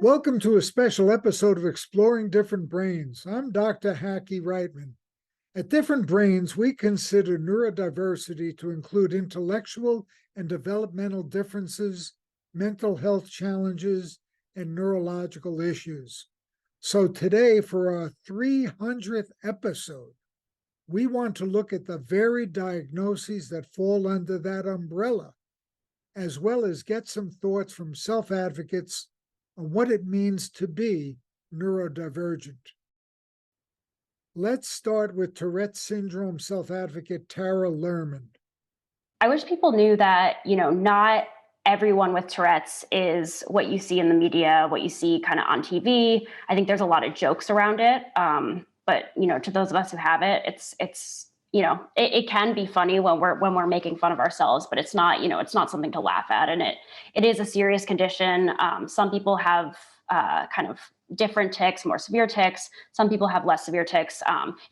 Welcome to a special episode of Exploring Different Brains. I'm Dr. Hackey Reitman. At Different Brains, we consider neurodiversity to include intellectual and developmental differences, mental health challenges, and neurological issues. So today, for our 300th episode, we want to look at the varied diagnoses that fall under that umbrella, as well as get some thoughts from self-advocates on what it means to be neurodivergent. Let's start with Tourette syndrome self-advocate Tara Lerman. I wish people knew that, not everyone with Tourette's is what you see in the media, what you see kind of on TV. I think there's a lot of jokes around it. But to those of us who have it, it can be funny when we're making fun of ourselves, but it's not, it's not something to laugh at. And it is a serious condition. Some people have kind of different tics, more severe tics. Some people have less severe tics.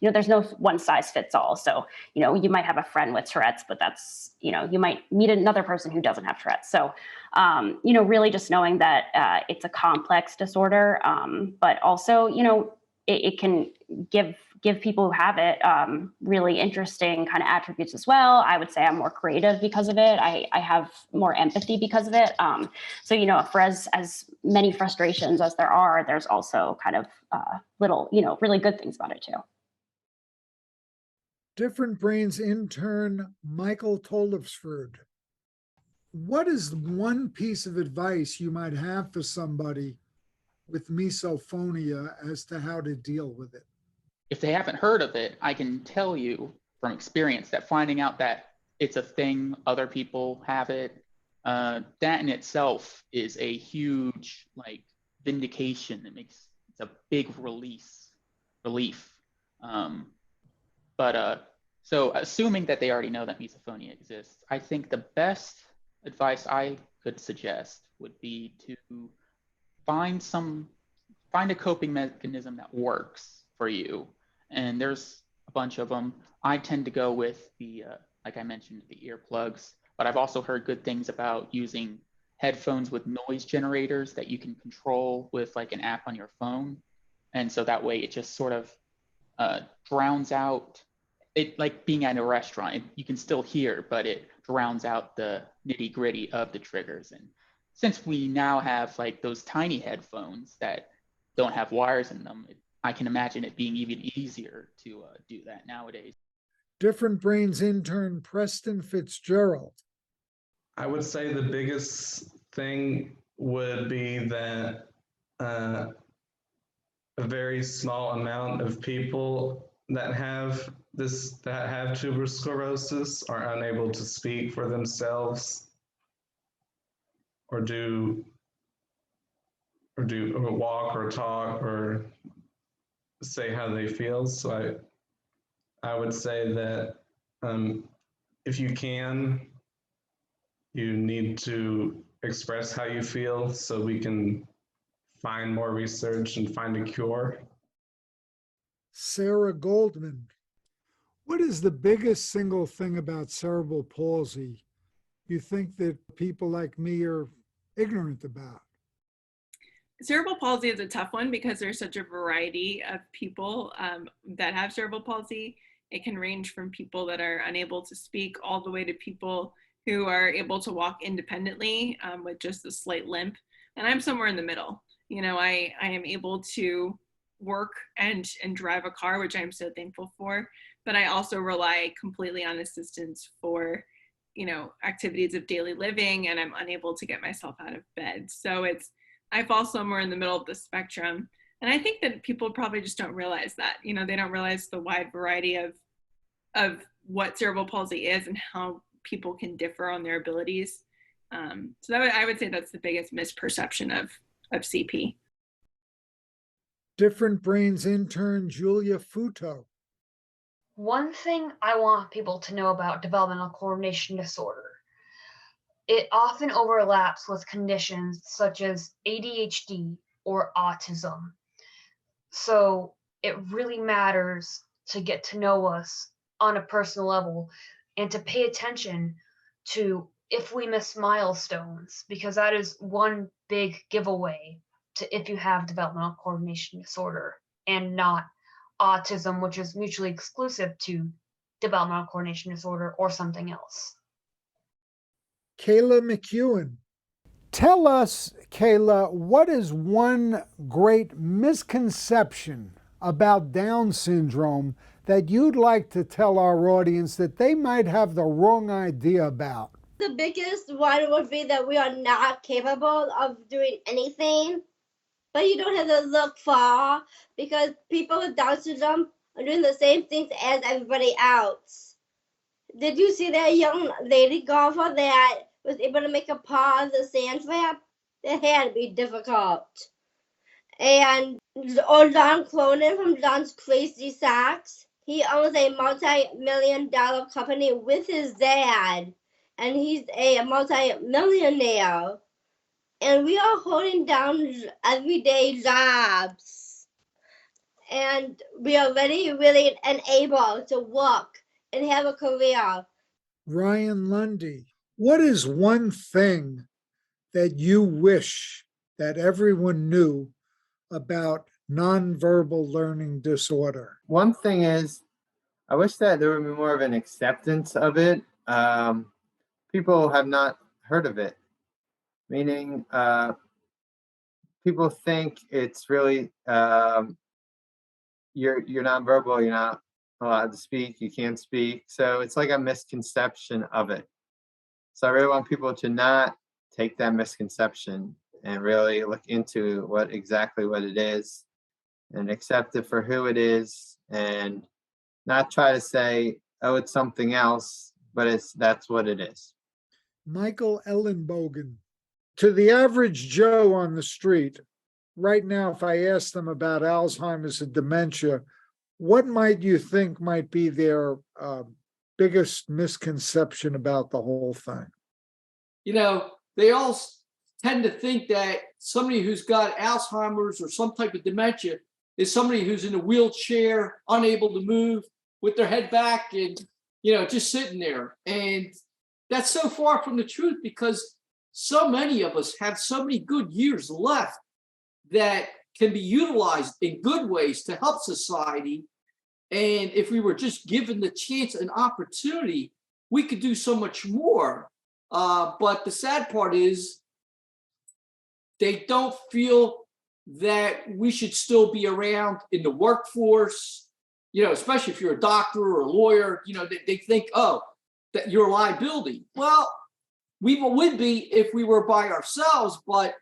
There's no one size fits all. So, you might have a friend with Tourette's, but that's, you might meet another person who doesn't have Tourette's. So, really just knowing that it's a complex disorder, but also, it can give people who have it really interesting kind of attributes as well. I would say I'm more creative because of it. I have more empathy because of it. So, for as many frustrations as there are, there's also kind of little, really good things about it too. Different Brains intern Michael Tolifsford. What is one piece of advice you might have for somebody with misophonia as to how to deal with it? If they haven't heard of it, I can tell you from experience that finding out that it's a thing, other people have it, that in itself is a huge vindication. It's a big relief. So assuming that they already know that misophonia exists, I think the best advice I could suggest would be to find a coping mechanism that works for you. And there's a bunch of them. I tend to go with the, like I mentioned, the earplugs, but I've also heard good things about using headphones with noise generators that you can control with an app on your phone. And so that way it just sort of drowns out it, like being at a restaurant. You can still hear, but it drowns out the nitty gritty of the triggers. And since we now have those tiny headphones that don't have wires in them, I can imagine it being even easier to do that nowadays. Different Brains intern Preston Fitzgerald. I would say the biggest thing would be that a very small amount of people that have tuberous sclerosis are unable to speak for themselves or walk or talk or say how they feel. So I would say that if you can, you need to express how you feel so we can find more research and find a cure. Sarah Goldman. What is the biggest single thing about cerebral palsy you think that people like me are ignorant about? Cerebral palsy is a tough one because there's such a variety of people that have cerebral palsy. It can range from people that are unable to speak all the way to people who are able to walk independently with just a slight limp. And I'm somewhere in the middle. I am able to work and drive a car, which I'm so thankful for, but I also rely completely on assistance for, activities of daily living, and I'm unable to get myself out of bed. So I fall somewhere in the middle of the spectrum. And I think that people probably just don't realize that, they don't realize the wide variety of what cerebral palsy is and how people can differ on their abilities. So I would say that's the biggest misperception of CP. Different Brains intern Julia Futo. One thing I want people to know about developmental coordination disorder, it often overlaps with conditions such as ADHD or autism. So it really matters to get to know us on a personal level and to pay attention to if we miss milestones, because that is one big giveaway to if you have developmental coordination disorder and not autism, which is mutually exclusive to developmental coordination disorder or something else. Kayla McEwen. Tell us, Kayla, what is one great misconception about Down syndrome that you'd like to tell our audience that they might have the wrong idea about? The biggest one would be that we are not capable of doing anything, but you don't have to look far because people with Down syndrome are doing the same things as everybody else. Did you see that young lady golfer that was able to make a par on the sand trap? That had to be difficult. And Don Cronin from Don's Crazy Socks, he owns a multi-million-dollar company with his dad, and he's a multi-millionaire. And we are holding down everyday jobs. And we are really, really able to work and have a career. Ryan Lundy, what is one thing that you wish that everyone knew about nonverbal learning disorder? One thing is, I wish that there would be more of an acceptance of it. People have not heard of it, meaning people think it's really you're nonverbal, you're not allowed to speak, you can't speak. So it's like a misconception of it. So I really want people to not take that misconception and really look into what it is and accept it for who it is, and not try to say, oh, it's something else, but that's what it is. Michael Ellenbogen. To the average Joe on the street, right now, if I ask them about Alzheimer's and dementia, what might you think might be their biggest misconception about the whole thing? They all tend to think that somebody who's got Alzheimer's or some type of dementia is somebody who's in a wheelchair, unable to move, with their head back and, just sitting there. And that's so far from the truth, because so many of us have so many good years left that can be utilized in good ways to help society. And if we were just given the chance and opportunity, we could do so much more. But the sad part is they don't feel that we should still be around in the workforce, especially if you're a doctor or a lawyer. They think, oh, that you're a liability. Well, we would be if we were by ourselves, but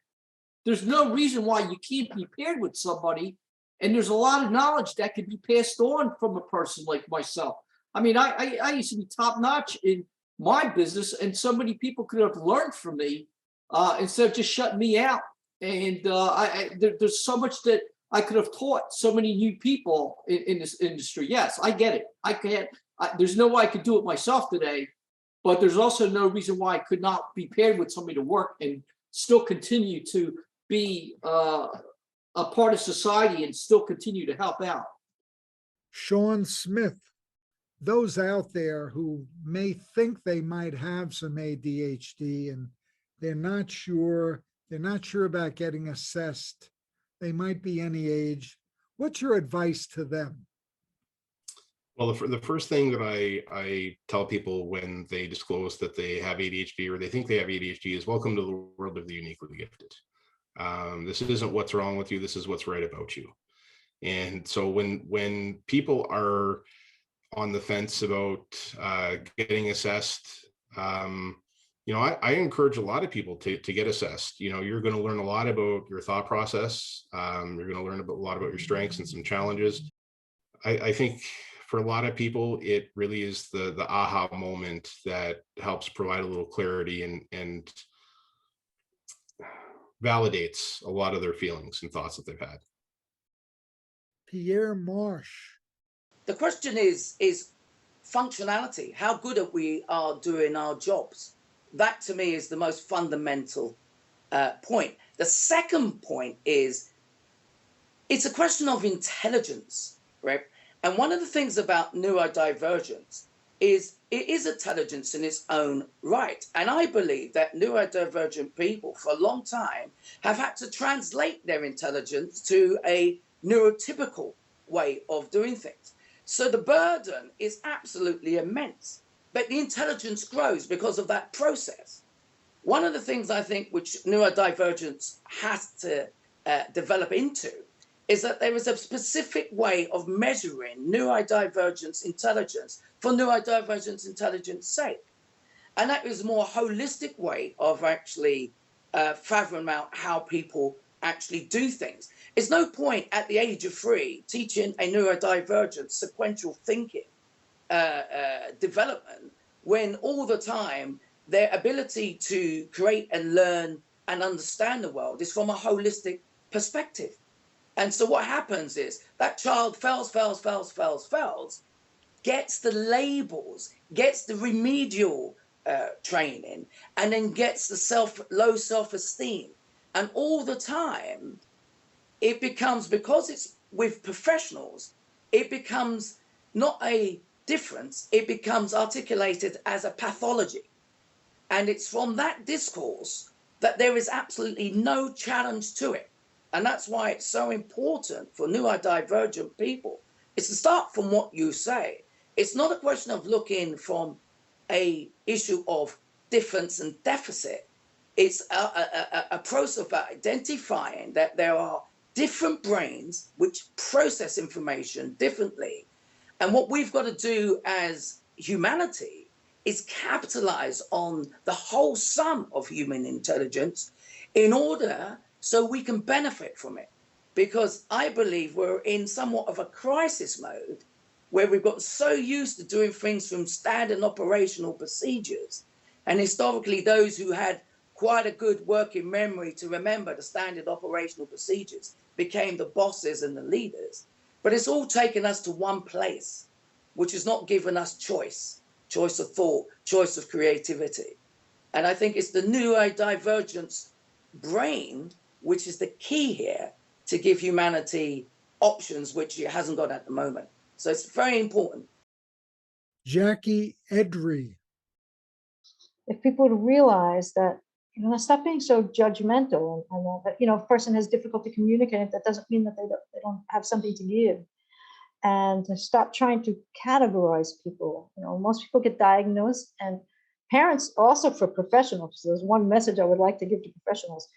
there's no reason why you can't be paired with somebody. And there's a lot of knowledge that could be passed on from a person like myself. I mean, I used to be top notch in my business, and so many people could have learned from me instead of just shutting me out. And there's so much that I could have taught so many new people in this industry. Yes, I get it. There's no way I could do it myself today, but there's also no reason why I could not be paired with somebody to work and still continue to be a part of society and still continue to help out. Sean Smith, those out there who may think they might have some ADHD and they're not sure about getting assessed, they might be any age. What's your advice to them? Well, the first thing that I tell people when they disclose that they have ADHD or they think they have ADHD is, welcome to the world of the uniquely gifted. This isn't what's wrong with you. This is what's right about you. And so when people are on the fence about getting assessed, I encourage a lot of people to get assessed. You're going to learn a lot about your thought process. You're going to learn a lot about your strengths and some challenges. I think for a lot of people, it really is the aha moment that helps provide a little clarity and validates a lot of their feelings and thoughts that they've had. Pierre Marsh. The question is functionality. How good are we doing our jobs? That to me is the most fundamental point. The second point is it's a question of intelligence, right? And one of the things about neurodivergence is it is intelligence in its own right. And I believe that neurodivergent people for a long time have had to translate their intelligence to a neurotypical way of doing things. So the burden is absolutely immense, but the intelligence grows because of that process. One of the things I think which neurodivergence has to develop into is that there is a specific way of measuring neurodivergence intelligence for neurodivergence intelligence sake. And that is a more holistic way of actually fathoming out how people actually do things. It's no point at the age of 3 teaching a neurodivergent sequential thinking development when all the time their ability to create and learn and understand the world is from a holistic perspective. And so what happens is that child fails, gets the labels, gets the remedial training, and then gets the low self-esteem. And all the time, it becomes, because it's with professionals, it becomes not a difference, it becomes articulated as a pathology. And it's from that discourse that there is absolutely no challenge to it. And that's why it's so important for neurodivergent people. It's to start from what you say. It's not a question of looking from a issue of difference and deficit. It's a process of identifying that there are different brains which process information differently. And what we've got to do as humanity is capitalize on the whole sum of human intelligence in order so we can benefit from it. Because I believe we're in somewhat of a crisis mode where we've got so used to doing things from standard operational procedures. And historically, those who had quite a good working memory to remember the standard operational procedures became the bosses and the leaders. But it's all taken us to one place, which has not given us choice of thought, choice of creativity. And I think it's the neurodivergence brain which is the key here to give humanity options which it hasn't got at the moment. So it's very important. Jackie Edry. If people would realize that, stop being so judgmental, and that, a person has difficulty communicating, that doesn't mean that they don't have something to give. And to stop trying to categorize people. Most people get diagnosed, and parents also, for professionals. There's one message I would like to give to professionals.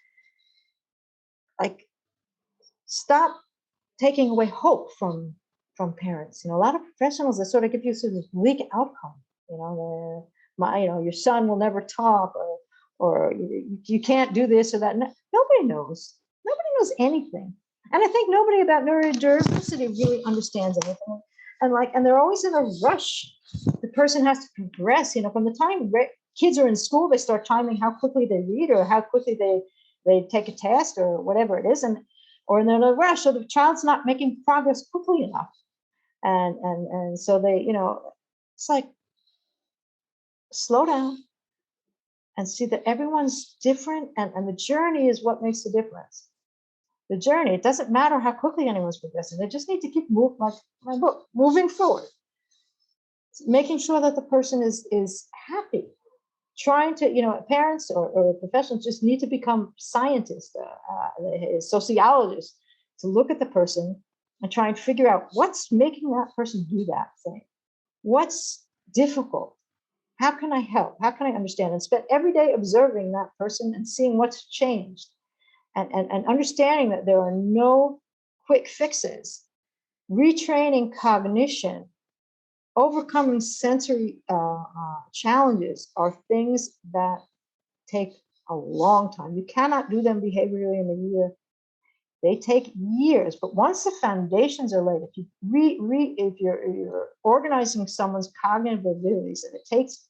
Like, stop taking away hope from parents. A lot of professionals that sort of give you sort of bleak outcome. Your son will never talk, or you can't do this or that. Nobody knows. Nobody knows anything. And I think nobody about neurodiversity really understands anything. And they're always in a rush. The person has to progress. From the time kids are in school, they start timing how quickly they read or how quickly they take a test or whatever it is, or they're in a rush, so the child's not making progress quickly enough, and so they, it's like, slow down and see that everyone's different, and the journey is what makes the difference. The journey, it doesn't matter how quickly anyone's progressing. They just need to keep moving, like my book, moving forward, making sure that the person is happy. Trying to, parents or professionals just need to become scientists, sociologists, to look at the person and try and figure out what's making that person do that thing. What's difficult? How can I help? How can I understand? And spend every day observing that person and seeing what's changed, and understanding that there are no quick fixes. Retraining cognition, overcoming sensory challenges are things that take a long time. You cannot do them behaviorally in a year. They take years, but once the foundations are laid, if you if you're organizing someone's cognitive abilities, and it takes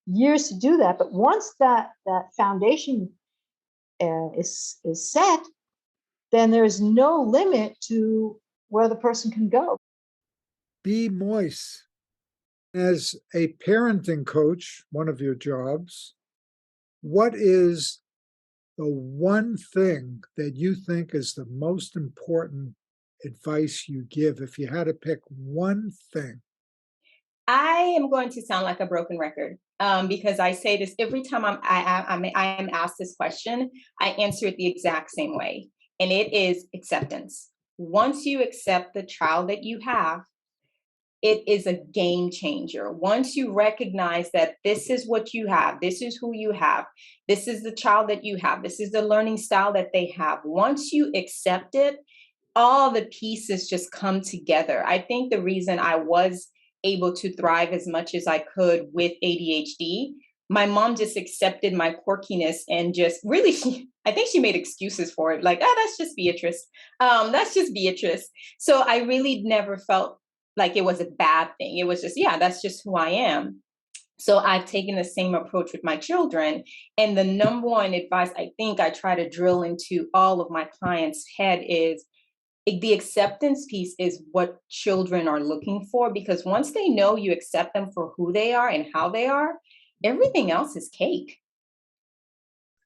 years to do that, but once that foundation is set, then there's no limit to where the person can go. Be Moise. As a parenting coach, one of your jobs, what is the one thing that you think is the most important advice you give, if you had to pick one thing? I am going to sound like a broken record because I say this every time I am asked this question. I answer it the exact same way, and it is acceptance. Once you accept the child that you have, it is a game changer. Once you recognize that this is what you have, this is who you have, this is the child that you have, this is the learning style that they have. Once you accept it, all the pieces just come together. I think the reason I was able to thrive as much as I could with ADHD, my mom just accepted my quirkiness and just really, I think she made excuses for it. Like, that's just Beatrice. That's just Beatrice. So I really never felt like it was a bad thing. It was just, yeah, that's just who I am. So I've taken the same approach with my children. And the number one advice I think I try to drill into all of my clients' head is the acceptance piece is what children are looking for, because once they know you accept them for who they are and how they are, everything else is cake.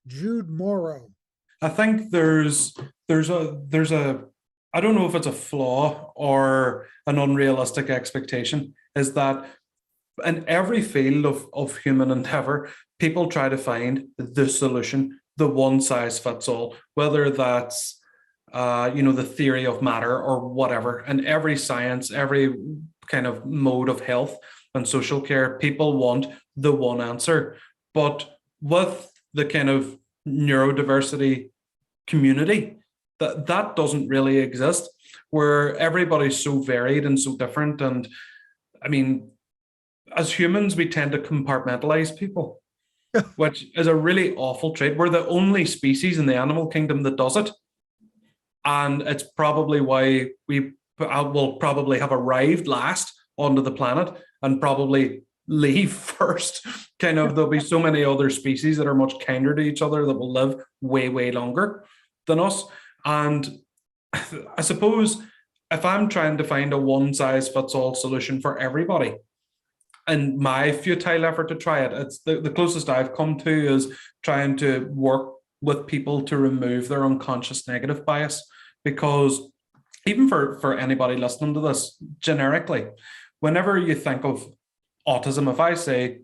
Jude Morrow. I think there's a I don't know if it's a flaw or an unrealistic expectation, is that in every field of human endeavor, people try to find the solution, the one size fits all, whether that's the theory of matter or whatever. And every science, every kind of mode of health and social care, people want the one answer. But with the kind of neurodiversity community, that doesn't really exist, where everybody's so varied and so different. And I mean, as humans, we tend to compartmentalize people, which is a really awful trait. We're the only species in the animal kingdom that does it. And it's probably why we will probably have arrived last onto the planet and probably leave first. Kind of, there'll be so many other species that are much kinder to each other that will live way, way longer than us. And I suppose if I'm trying to find a one size fits all solution for everybody, and my futile effort to try it, it's the closest I've come to is trying to work with people to remove their unconscious negative bias. Because even for anybody listening to this generically, whenever you think of autism, if I say,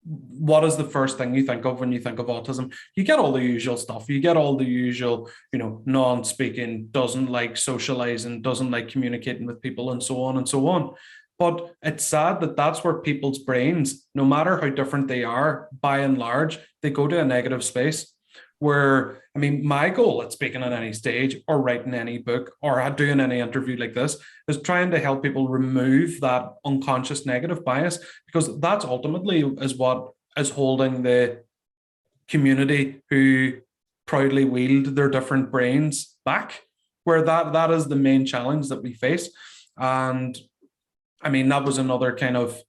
what is the first thing you think of when you think of autism? You get all the usual stuff. You get all the usual, non-speaking, doesn't like socializing, doesn't like communicating with people, and so on and so on. But it's sad that that's where people's brains, no matter how different they are, by and large, they go to a negative space. Where, I mean, my goal at speaking on any stage or writing any book or doing any interview like this is trying to help people remove that unconscious negative bias, because that's ultimately is what is holding the community who proudly wield their different brains back, where that is the main challenge that we face. And I mean, that was another kind of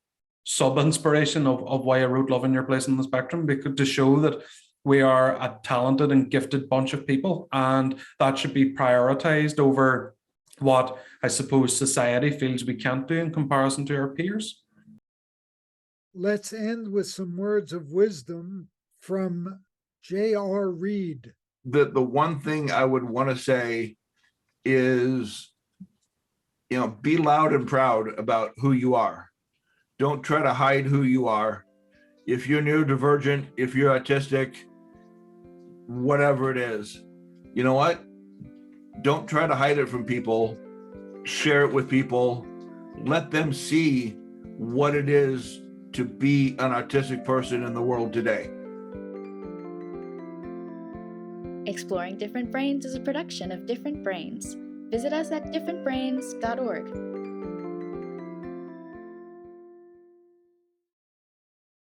sub-inspiration of why I wrote Love in Your Place on the Spectrum, because to show that we are a talented and gifted bunch of people, and that should be prioritized over what I suppose society feels we can't do in comparison to our peers. Let's end with some words of wisdom from J.R. Reed. The one thing I would want to say is, be loud and proud about who you are. Don't try to hide who you are. If you're neurodivergent, if you're autistic, whatever it is, you know what? Don't try to hide it from people. Share it with people. Let them see what it is to be an autistic person in the world today. Exploring Different Brains is a production of Different Brains. Visit us at differentbrains.org.